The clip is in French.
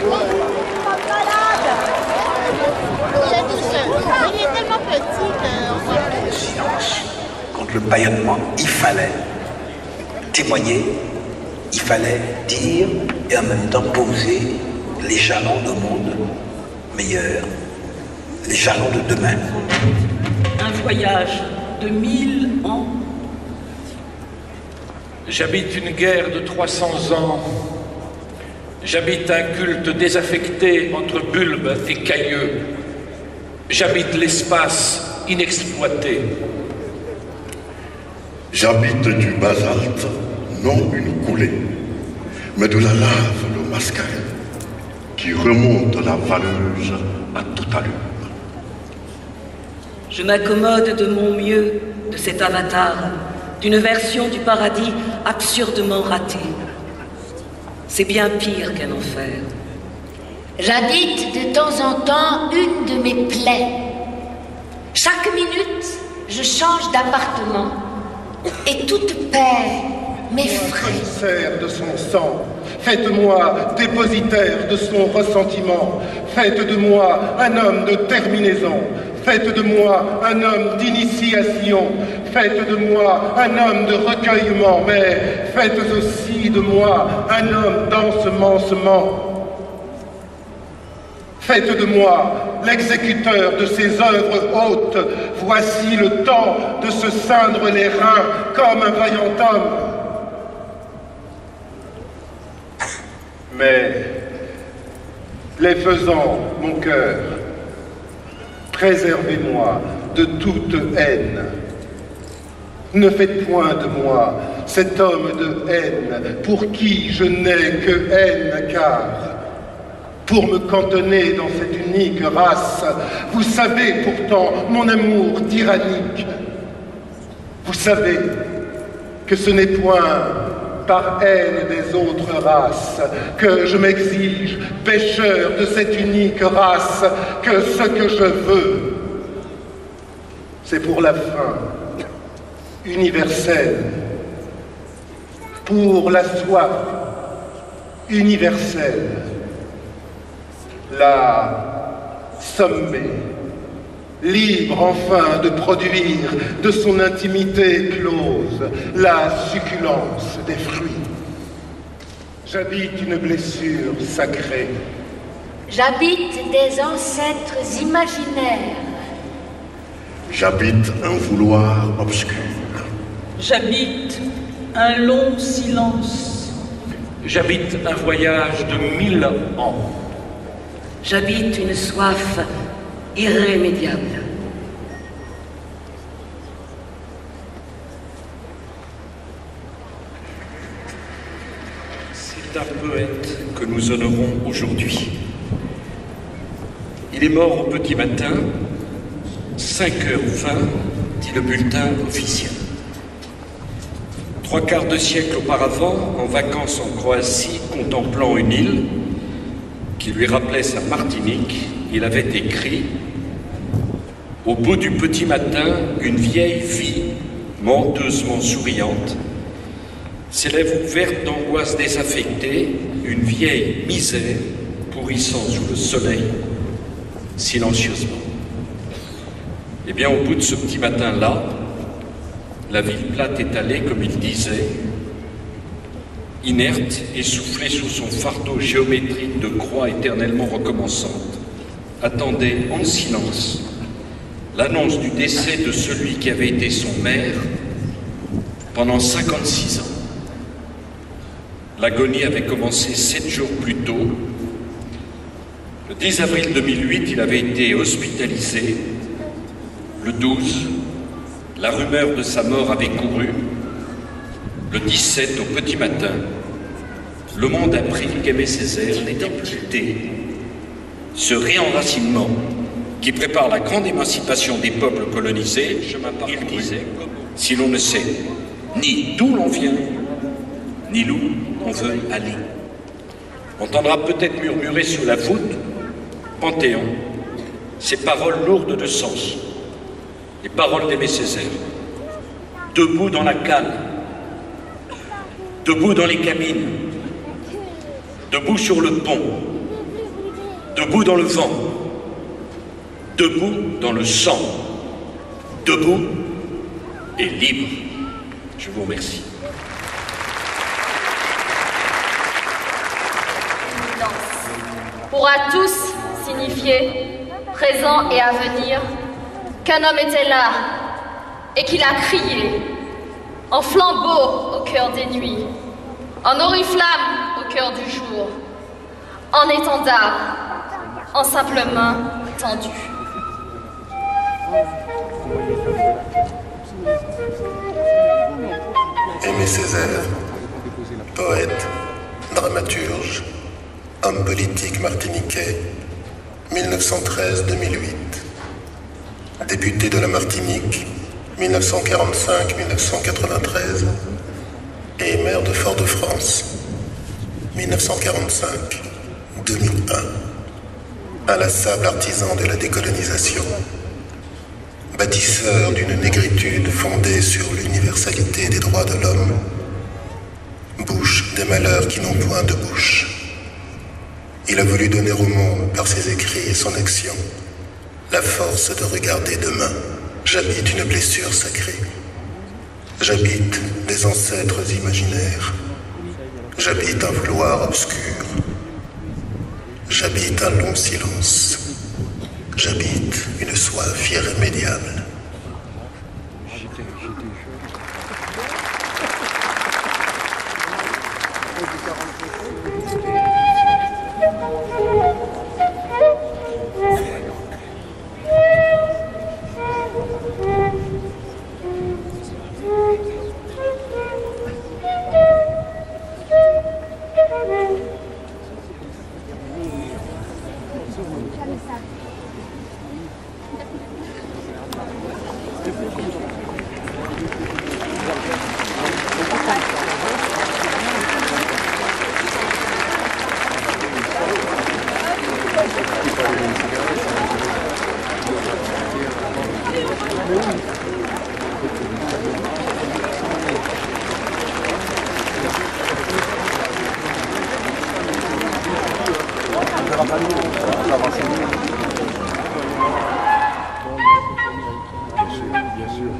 Il est tellement petit qu'on voit plus. Silence. Contre le bâillonnement, il fallait témoigner, il fallait dire et en même temps poser les jalons d'un monde meilleur, les jalons de demain. Un voyage de 1000 ans. J'habite une guerre de 300 ans. J'habite un culte désaffecté entre bulbes et cailleux. J'habite l'espace inexploité. J'habite du basalte, non une coulée, mais de la lave, le mascaret, qui remonte la valeuse à toute allure. Je m'accommode de mon mieux de cet avatar, d'une version du paradis absurdement ratée. C'est bien pire qu'un enfer. J'habite de temps en temps une de mes plaies. Chaque minute, je change d'appartement et toute paix m'effraie. Commissaire de son sang, faites-moi dépositaire de son ressentiment. Faites de moi un homme de terminaison. Faites de moi un homme d'initiation. Faites de moi un homme de recueillement. Mais faites aussi de moi un homme d'ensemencement. Faites de moi l'exécuteur de ces œuvres hautes. Voici le temps de se ceindre les reins comme un vaillant homme. Mais, les faisant, mon cœur, préservez-moi de toute haine. Ne faites point de moi cet homme de haine pour qui je n'ai que haine, car pour me cantonner dans cette unique race, vous savez pourtant mon amour tyrannique. Vous savez que ce n'est point par haine des autres races que je m'exige, pécheur de cette unique race, que ce que je veux, c'est pour la fin universelle, pour la soif universelle, la sommée, libre enfin de produire de son intimité close la succulence des fruits. J'habite une blessure sacrée. J'habite des ancêtres imaginaires. J'habite un vouloir obscur. J'habite un long silence. J'habite un voyage de 1000 ans. J'habite une soif irrémédiable. C'est un poète que nous honorons aujourd'hui. Il est mort au petit matin, 5h20, dit le bulletin officiel. 3/4 de siècle auparavant, en vacances en Croatie, contemplant une île qui lui rappelait sa Martinique, il avait écrit « Au bout du petit matin, une vieille fille, menteusement souriante, ses lèvres ouvertes d'angoisse désaffectée, une vieille misère pourrissant sous le soleil, silencieusement. » Eh bien, au bout de ce petit matin-là, la ville plate étalée, comme il disait, inerte, essoufflée sous son fardeau géométrique de croix éternellement recommençante, attendait en silence l'annonce du décès de celui qui avait été son maire pendant 56 ans. L'agonie avait commencé 7 jours plus tôt. Le 10 avril 2008, il avait été hospitalisé. Le 12, la rumeur de sa mort avait couru. Le 17, au petit matin, le monde apprit qu'Aimé Césaire n'était plus quitté. Ce réenracinement qui prépare la grande émancipation des peuples colonisés, il disait, si l'on ne sait ni d'où l'on vient, ni l'où on veut aller. On entendra peut-être murmurer sous la voûte, Panthéon, ces paroles lourdes de sens, les paroles d'Aimé Césaire. Debout dans la cale, debout dans les cabines, debout sur le pont, debout dans le vent, debout dans le sang, debout et libre. Je vous remercie. Pourra tous signifier, présent et à venir, qu'un homme était là et qu'il a crié, en flambeau au cœur des nuits, en oriflamme au cœur du jour, en étendard, en simple main tendue. Aimé Césaire, poète, dramaturge, homme politique martiniquais, 1913-2008. Député de la Martinique, 1945-1993, et maire de Fort-de-France, 1945-2001. Inlassable artisan de la décolonisation, bâtisseur d'une négritude fondée sur l'universalité des droits de l'homme, bouche des malheurs qui n'ont point de bouche. Il a voulu donner au monde, par ses écrits et son action, la force de regarder demain. J'habite une blessure sacrée. J'habite des ancêtres imaginaires. J'habite un vouloir obscur. J'habite un long silence. J'habite une soif irrémédiable. Bien sûr.